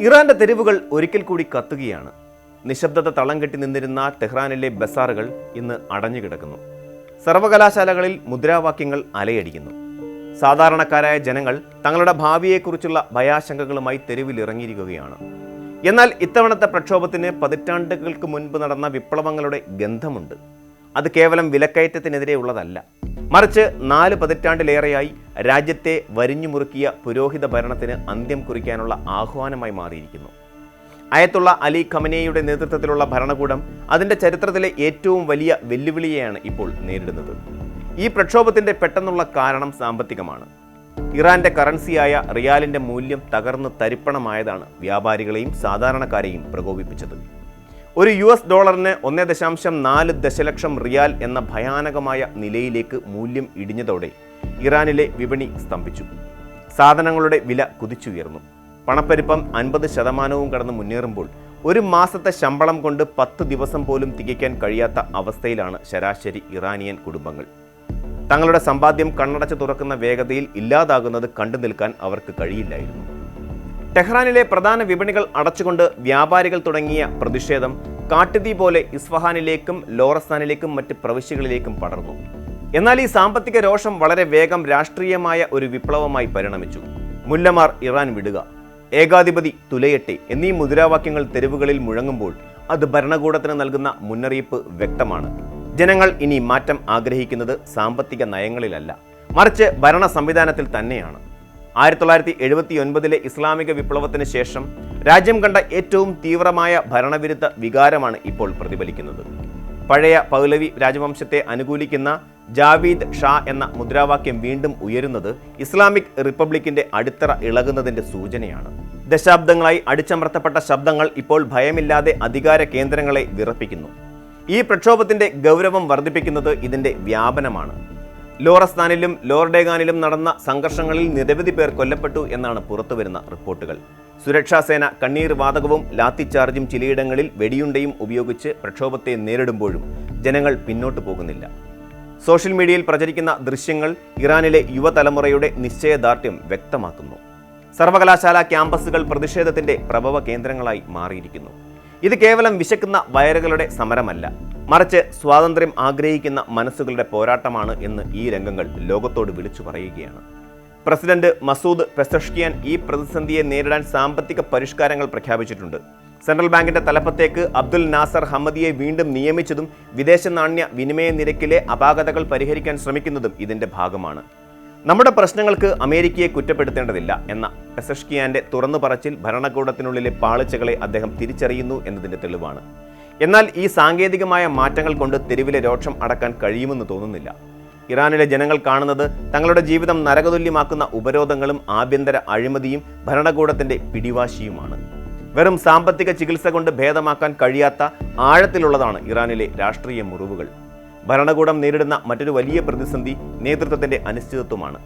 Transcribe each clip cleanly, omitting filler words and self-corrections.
ഇറാന്റെ തെരുവുകൾ ഒരിക്കൽ കൂടി കത്തുകയാണ്. നിശബ്ദത തളം കെട്ടി നിന്നിരുന്ന ടെഹ്റാനിലെ ബസാറുകൾ ഇന്ന് അടഞ്ഞുകിടക്കുന്നു. സർവകലാശാലകളിൽ മുദ്രാവാക്യങ്ങൾ അലയടിക്കുന്നു. സാധാരണക്കാരായ ജനങ്ങൾ തങ്ങളുടെ ഭാവിയെക്കുറിച്ചുള്ള ഭയാശങ്കകളുമായി തെരുവിലിറങ്ങിയിരിക്കുകയാണ്. എന്നാൽ ഇത്തവണത്തെ പ്രക്ഷോഭത്തിന് പതിറ്റാണ്ടുകൾക്ക് മുൻപ് നടന്ന വിപ്ലവങ്ങളുടെ ഗന്ധമുണ്ട്. അത് കേവലം വിലക്കയറ്റത്തിനെതിരെയുള്ളതല്ല, മറിച്ച് 4 പതിറ്റാണ്ടിലേറെയായി രാജ്യത്തെ വരിഞ്ഞുമുറുക്കിയ പുരോഹിത ഭരണത്തിന് അന്ത്യം കുറിക്കാനുള്ള ആഹ്വാനമായി മാറിയിരിക്കുന്നു. അയത്തുള്ള അലി ഖമനേയിയുടെ നേതൃത്വത്തിലുള്ള ഭരണകൂടം അതിൻ്റെ ചരിത്രത്തിലെ ഏറ്റവും വലിയ വെല്ലുവിളിയെയാണ് ഇപ്പോൾ നേരിടുന്നത്. ഈ പ്രക്ഷോഭത്തിൻ്റെ പെട്ടെന്നുള്ള കാരണം സാമ്പത്തികമാണ്. ഇറാന്റെ കറൻസിയായ റിയാലിൻ്റെ മൂല്യം തകർന്ന് തരിപ്പണമായതാണ് വ്യാപാരികളെയും സാധാരണക്കാരെയും പ്രകോപിപ്പിച്ചത്. ഒരു $1 1.4 ദശലക്ഷം റിയാൽ എന്ന ഭയാനകമായ നിലയിലേക്ക് മൂല്യം ഇടിഞ്ഞതോടെ ഇറാനിലെ വിപണി സ്തംഭിച്ചു. സാധനങ്ങളുടെ വില കുതിച്ചുയർന്നു. പണപ്പെരുപ്പം 50% കടന്ന് മുന്നേറുമ്പോൾ ഒരു മാസത്തെ ശമ്പളം കൊണ്ട് 10 ദിവസം പോലും തികയ്ക്കാൻ കഴിയാത്ത അവസ്ഥയിലാണ് ശരാശരി ഇറാനിയൻ കുടുംബങ്ങൾ. തങ്ങളുടെ സമ്പാദ്യം കണ്ണടച്ച് തുറക്കുന്ന വേഗതയിൽ ഇല്ലാതാകുന്നത് കണ്ടു നിൽക്കാൻ അവർക്ക് കഴിയില്ലായിരുന്നു. ടെഹ്റാനിലെ പ്രധാന വിപണികൾ അടച്ചുകൊണ്ട് വ്യാപാരികൾ തുടങ്ങിയ പ്രതിഷേധം കാട്ടുതീ പോലെ ഇസ്ഫഹാനിലേക്കും ലോറസ്ഥാനിലേക്കും മറ്റ് പ്രവിശ്യകളിലേക്കും പടർന്നു. എന്നാൽ ഈ സാമ്പത്തിക രോഷം വളരെ വേഗം രാഷ്ട്രീയമായ ഒരു വിപ്ലവമായി പരിണമിച്ചു. മുല്ലമാർ ഇറാൻ വിടുക, ഏകാധിപതി തുലയട്ടെ എന്നീ മുദ്രാവാക്യങ്ങൾ തെരുവുകളിൽ മുഴങ്ങുമ്പോൾ അത് ഭരണകൂടത്തിന് നൽകുന്ന മുന്നറിയിപ്പ് വ്യക്തമാണ്. ജനങ്ങൾ ഇനി മാറ്റം ആഗ്രഹിക്കുന്നത് സാമ്പത്തിക നയങ്ങളിലല്ല, മറിച്ച് ഭരണ സംവിധാനത്തിൽ തന്നെയാണ്. 1979 ഇസ്ലാമിക വിപ്ലവത്തിന് ശേഷം രാജ്യം കണ്ട ഏറ്റവും തീവ്രമായ ഭരണവിരുദ്ധ വികാരമാണ് ഇപ്പോൾ പ്രതിഫലിക്കുന്നത്. പഴയ പൗലവി രാജവംശത്തെ അനുകൂലിക്കുന്ന ജാവീദ് ഷാ എന്ന മുദ്രാവാക്യം വീണ്ടും ഉയരുന്നത് ഇസ്ലാമിക് റിപ്പബ്ലിക്കിന്റെ അടിത്തറ ഇളകുന്നതിന്റെ സൂചനയാണ്. ദശാബ്ദങ്ങളായി അടിച്ചമർത്തപ്പെട്ട ശബ്ദങ്ങൾ ഇപ്പോൾ ഭയമില്ലാതെ അധികാര കേന്ദ്രങ്ങളെ വിറപ്പിക്കുന്നു. ഈ പ്രക്ഷോഭത്തിന്റെ ഗൗരവം വർദ്ധിപ്പിക്കുന്നത് ഇതിന്റെ വ്യാപനമാണ്. ലോറസ്ഥാനിലും ലോർഡേഗാനിലും നടന്ന സംഘർഷങ്ങളിൽ നിരവധി പേർ കൊല്ലപ്പെട്ടു എന്നാണ് പുറത്തുവരുന്ന റിപ്പോർട്ടുകൾ. സുരക്ഷാസേന കണ്ണീർ വാതകവും ലാത്തിച്ചാർജും ചിലയിടങ്ങളിൽ വെടിയുണ്ടയും ഉപയോഗിച്ച് പ്രക്ഷോഭത്തെ നേരിടുമ്പോഴും ജനങ്ങൾ പിന്നോട്ടു പോകുന്നില്ല. സോഷ്യൽ മീഡിയയിൽ പ്രചരിക്കുന്ന ദൃശ്യങ്ങൾ ഇറാനിലെ യുവതലമുറയുടെ നിശ്ചയദാർഢ്യം വ്യക്തമാക്കുന്നു. സർവകലാശാല ക്യാമ്പസുകൾ പ്രതിഷേധത്തിന്റെ പ്രഭവ കേന്ദ്രങ്ങളായി മാറിയിരിക്കുന്നു. ഇത് കേവലം വിശക്കുന്ന വയറുകളുടെ സമരമല്ല, മറിച്ച് സ്വാതന്ത്ര്യം ആഗ്രഹിക്കുന്ന മനസ്സുകളുടെ പോരാട്ടമാണ് എന്ന് ഈ രംഗങ്ങൾ ലോകത്തോട് വിളിച്ചു പറയുകയാണ്. പ്രസിഡന്റ് മസൂദ് പെസഷ്കിയാൻ ഈ പ്രതിസന്ധിയെ നേരിടാൻ സാമ്പത്തിക പരിഷ്കാരങ്ങൾ പ്രഖ്യാപിച്ചിട്ടുണ്ട്. സെൻട്രൽ ബാങ്കിന്റെ തലപ്പത്തേക്ക് അബ്ദുൽ നാസർ ഹമ്മദിയെ വീണ്ടും നിയമിച്ചതും വിദേശ നാണ്യ വിനിമയ നിരക്കിലെ അപാകതകൾ പരിഹരിക്കാൻ ശ്രമിക്കുന്നതും ഇതിന്റെ ഭാഗമാണ്. നമ്മുടെ പ്രശ്നങ്ങൾക്ക് അമേരിക്കയെ കുറ്റപ്പെടുത്തേണ്ടതില്ല എന്ന പെസഷ്കിയാന്റെ തുറന്നു പറച്ചിൽ ഭരണകൂടത്തിനുള്ളിലെ പാളിച്ചകളെ അദ്ദേഹം തിരിച്ചറിയുന്നു എന്നതിന്റെ തെളിവാണ്. എന്നാൽ ഈ സാങ്കേതികമായ മാറ്റങ്ങൾ കൊണ്ട് തെരുവിലെ രോഷം അടക്കാൻ കഴിയുമെന്ന് തോന്നുന്നില്ല. ഇറാനിലെ ജനങ്ങൾ കാണുന്നത് തങ്ങളുടെ ജീവിതം നരകതുല്യമാക്കുന്ന ഉപരോധങ്ങളും ആഭ്യന്തര അഴിമതിയും ഭരണകൂടത്തിന്റെ പിടിവാശിയുമാണ്. വെറും സാമ്പത്തിക ചികിത്സ കൊണ്ട് ഭേദമാക്കാൻ കഴിയാത്ത ആഴത്തിലുള്ളതാണ് ഇറാനിലെ രാഷ്ട്രീയ മുറിവുകൾ. ഭരണകൂടം നേരിടുന്ന മറ്റൊരു വലിയ പ്രതിസന്ധി നേതൃത്വത്തിന്റെ അനിശ്ചിതത്വമാണ്.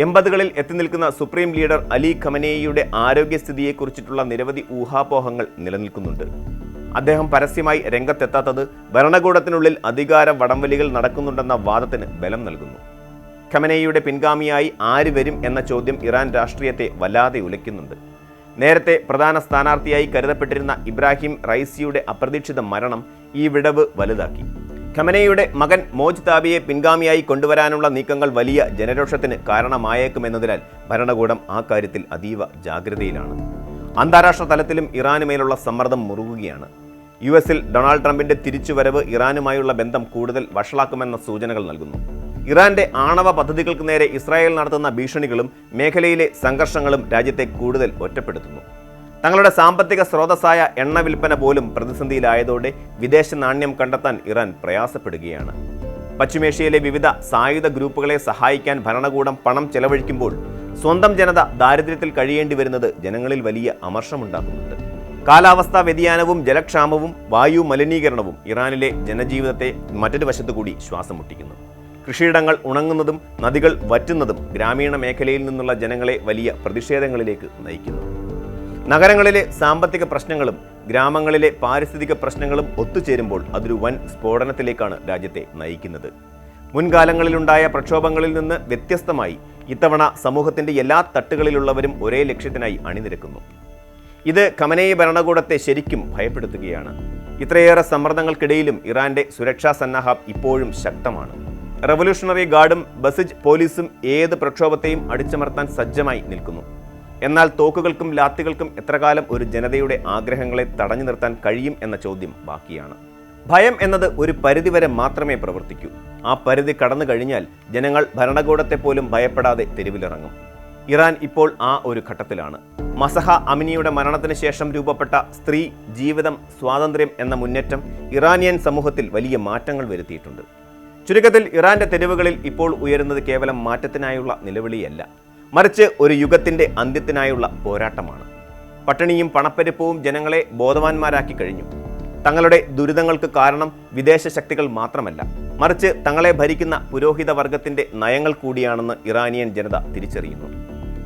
80കളിൽ എത്തി നിൽക്കുന്ന സുപ്രീം ലീഡർ അലി ഖമനേയിയുടെ ആരോഗ്യസ്ഥിതിയെക്കുറിച്ചിട്ടുള്ള നിരവധി ഊഹാപോഹങ്ങൾ നിലനിൽക്കുന്നുണ്ട്. അദ്ദേഹം പരസ്യമായി രംഗത്തെത്താത്തത് ഭരണകൂടത്തിനുള്ളിൽ അധികാര വടംവലികൾ നടക്കുന്നുണ്ടെന്ന വാദത്തിന് ബലം നൽകുന്നു. ഖമനേയിയുടെ പിൻഗാമിയായി ആര് വരും എന്ന ചോദ്യം ഇറാൻ രാഷ്ട്രീയത്തെ വല്ലാതെ ഉലയ്ക്കുന്നുണ്ട്. നേരത്തെ പ്രധാന സ്ഥാനാർത്ഥിയായി കരുതപ്പെട്ടിരുന്ന ഇബ്രാഹിം റൈസിയുടെ അപ്രതീക്ഷിത മരണം ഈ വിടവ് വലുതാക്കി. ഖമനേയിയുടെ മകൻ മോജ്താബിയെ പിൻഗാമിയായി കൊണ്ടുവരാനുള്ള നീക്കങ്ങൾ വലിയ ജനരോഷത്തിന് കാരണമായേക്കുമെന്നതിനാൽ ഭരണകൂടം ആ കാര്യത്തിൽ അതീവ ജാഗ്രതയിലാണ്. അന്താരാഷ്ട്ര തലത്തിലും ഇറാന് മേലുള്ള സമ്മർദ്ദം മുറുകുകയാണ്. US-ൽ ഡൊണാൾഡ് ട്രംപിന്റെ തിരിച്ചുവരവ് ഇറാനുമായുള്ള ബന്ധം കൂടുതൽ വഷളാക്കുമെന്ന സൂചനകൾ നൽകുന്നു. ഇറാന്റെ ആണവ പദ്ധതികൾക്ക് നേരെ ഇസ്രായേൽ നടത്തുന്ന ഭീഷണികളും മേഖലയിലെ സംഘർഷങ്ങളും രാജ്യത്തെ കൂടുതൽ ഒറ്റപ്പെടുത്തുന്നു. തങ്ങളുടെ സാമ്പത്തിക സ്രോതസ്സായ എണ്ണ വിൽപ്പന പോലും പ്രതിസന്ധിയിലായതോടെ വിദേശ നാണ്യം കണ്ടെത്താൻ ഇറാൻ പ്രയാസപ്പെടുകയാണ്. പശ്ചിമേഷ്യയിലെ വിവിധ സായുധ ഗ്രൂപ്പുകളെ സഹായിക്കാൻ ഭരണകൂടം പണം ചെലവഴിക്കുമ്പോൾ സ്വന്തം ജനത ദാരിദ്ര്യത്തിൽ കഴിയേണ്ടി വരുന്നത് ജനങ്ങളിൽ വലിയ അമർഷമുണ്ടാക്കുന്നുണ്ട്. കാലാവസ്ഥാ വ്യതിയാനവും ജലക്ഷാമവും വായു മലിനീകരണവും ഇറാനിലെ ജനജീവിതത്തെ മറ്റൊരു വശത്തുകൂടി ശ്വാസം മുട്ടിക്കുന്നു. കൃഷിയിടങ്ങൾ ഉണങ്ങുന്നതും നദികൾ വറ്റുന്നതും ഗ്രാമീണ മേഖലയിൽ നിന്നുള്ള ജനങ്ങളെ വലിയ പ്രതിഷേധങ്ങളിലേക്ക് നയിക്കുന്നു. നഗരങ്ങളിലെ സാമ്പത്തിക പ്രശ്നങ്ങളും ഗ്രാമങ്ങളിലെ പാരിസ്ഥിതിക പ്രശ്നങ്ങളും ഒത്തുചേരുമ്പോൾ അതൊരു വൻ സ്ഫോടനത്തിലേക്കാണ് രാജ്യത്തെ നയിക്കുന്നത്. മുൻകാലങ്ങളിലുണ്ടായ പ്രക്ഷോഭങ്ങളിൽ നിന്ന് വ്യത്യസ്തമായി ഇത്തവണ സമൂഹത്തിന്റെ എല്ലാ തട്ടുകളിലുള്ളവരും ഒരേ ലക്ഷ്യത്തിനായി അണിനിരക്കുന്നു. ഇത് ഖമനേയി ഭരണകൂടത്തെ ശരിക്കും ഭയപ്പെടുത്തുകയാണ്. ഇത്രയേറെ സമ്മർദ്ദങ്ങൾക്കിടയിലും ഇറാന്റെ സുരക്ഷാ സന്നാഹം ഇപ്പോഴും ശക്തമാണ്. റവല്യൂഷണറി ഗാർഡും ബസിജ് പോലീസും ഏത് പ്രക്ഷോഭത്തെയും അടിച്ചമർത്താൻ സജ്ജമായി നിൽക്കുന്നു. എന്നാൽ തോക്കുകൾക്കും ലാത്തികൾക്കും എത്രകാലം ഒരു ജനതയുടെ ആഗ്രഹങ്ങളെ തടഞ്ഞു നിർത്താൻ കഴിയും എന്ന ചോദ്യം ബാക്കിയാണ്. ഭയം എന്നത് ഒരു പരിധിവരെ മാത്രമേ പ്രവർത്തിക്കൂ. ആ പരിധി കടന്നു കഴിഞ്ഞാൽ ജനങ്ങൾ ഭരണകൂടത്തെ പോലും ഭയപ്പെടാതെ തെരുവിലിറങ്ങും. ഇറാൻ ഇപ്പോൾ ആ ഒരു ഘട്ടത്തിലാണ്. മസഹ അമിനിയുടെ മരണത്തിന് ശേഷം രൂപപ്പെട്ട സ്ത്രീ, ജീവിതം, സ്വാതന്ത്ര്യം എന്ന മുന്നേറ്റം ഇറാനിയൻ സമൂഹത്തിൽ വലിയ മാറ്റങ്ങൾ വരുത്തിയിട്ടുണ്ട്. ചുരുക്കത്തിൽ ഇറാന്റെ തെരുവുകളിൽ ഇപ്പോൾ ഉയരുന്നത് കേവലം മാറ്റത്തിനായുള്ള നിലവിളിയല്ല, മറിച്ച് ഒരു യുഗത്തിന്റെ അന്ത്യത്തിനായുള്ള പോരാട്ടമാണ്. പട്ടിണിയും പണപ്പെരുപ്പവും ജനങ്ങളെ ബോധവാന്മാരാക്കി കഴിഞ്ഞു. തങ്ങളുടെ ദുരിതങ്ങൾക്ക് കാരണം വിദേശ ശക്തികൾ മാത്രമല്ല, മറിച്ച് തങ്ങളെ ഭരിക്കുന്ന പുരോഹിത വർഗത്തിന്റെ നയങ്ങൾ കൂടിയാണെന്ന് ഇറാനിയൻ ജനത തിരിച്ചറിയുന്നു.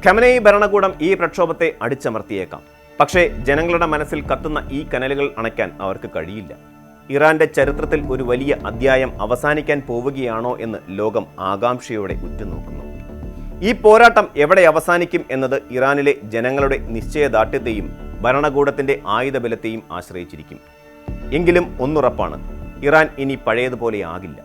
ഖമനേയി ഭരണകൂടം ഈ പ്രക്ഷോഭത്തെ അടിച്ചമർത്തിയേക്കാം. പക്ഷേ ജനങ്ങളുടെ മനസ്സിൽ കത്തുന്ന ഈ കനലുകൾ അണയ്ക്കാൻ അവർക്ക് കഴിയില്ല. ഇറാന്റെ ചരിത്രത്തിൽ ഒരു വലിയ അധ്യായം അവസാനിക്കാൻ പോവുകയാണോ എന്ന് ലോകം ആകാംക്ഷയോടെ ഉറ്റുനോക്കുന്നു. ഈ പോരാട്ടം എവിടെ അവസാനിക്കും എന്നത് ഇറാനിലെ ജനങ്ങളുടെ നിശ്ചയദാർഢ്യത്തെയും ഭരണകൂടത്തിന്റെ ആയുധബലത്തെയും ആശ്രയിച്ചിരിക്കും. എങ്കിലും ഒന്നുറപ്പാണ്, ഇറാൻ ഇനി പഴയതുപോലെ ആകില്ല.